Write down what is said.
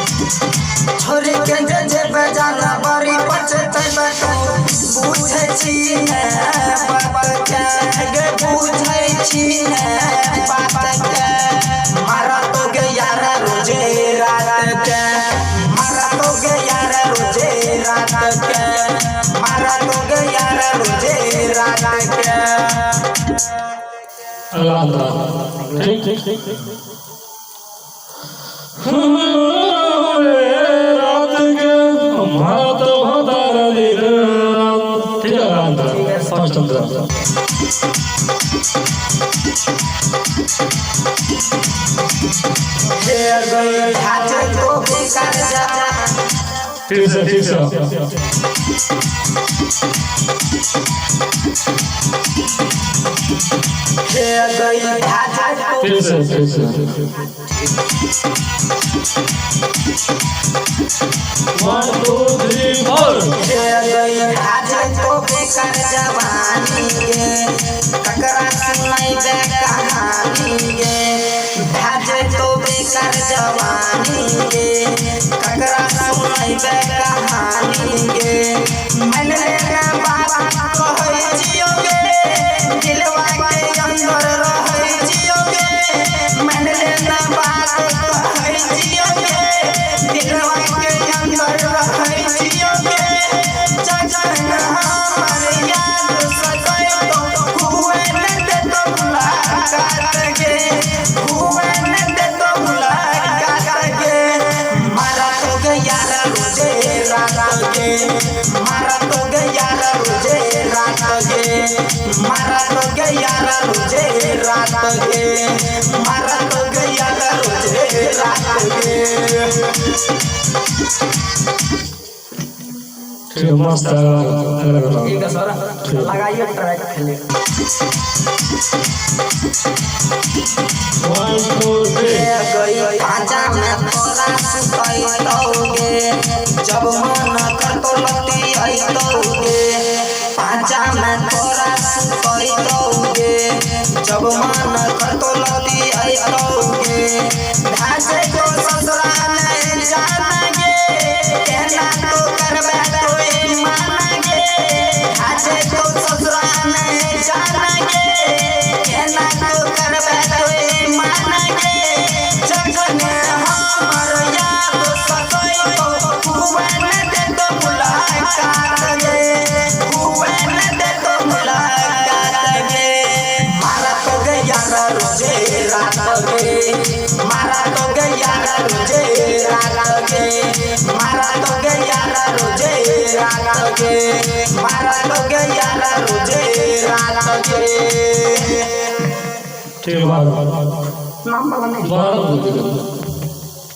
छोरी के जे बजाना बड़ी पछते बुझै छी ने बात के गे बुझै छी ने बात के मारा तो गे यार रोजे रात के मारा तो गे यार रोजे रात के मारा तो गे यार रोजे रात के अल्लाह ठीक ठीक ठीक रात के हमारा तो हमारा दिन ठीक है फर्स्ट चंद्र ठीक है One, two, three, four. बेकार जवानी गे ककरा सुनाई बे कहानी गे भाजे तो बेकार जवानी गे ककरा सुनाई बे कहानी गे मैंने ना बात कहै जियो गे दिलवा के अंदर रहै जियो गे मैंने ना बात कहै जियो गे दिलवा के अंदर रहै जियो गे मारा तो गया रोजे रात के मारा तो गया रोजे रात के मारा तो गया रोजे रात के ठीक है मस्त है ठीक है सर लगाइए ट्रैक खेले One, two, three. आजा मैं तोरा सुतई तोगे जब मन करतो लती आई तोगे आजा मैं तोरा सुतई तोगे जब मन करतो लती आई तोगे भाजे को ससुरा नहीं जानागे कहना तो करबे कोई मानागे भाजे को ससुरा नहीं जानागे कहना तो करबे कोई मानागे जगने हमर याद सतई तो हुवन दे तो मुलाकात गे हुवन दे तो मुलाकात गे मारा तो गया रोजे रात गे मारा तो गया रोजे रात गे मारा तो गया रोजे रात गे मारा तो गया रोजे रात गे ठीक है नाम बोलने बारह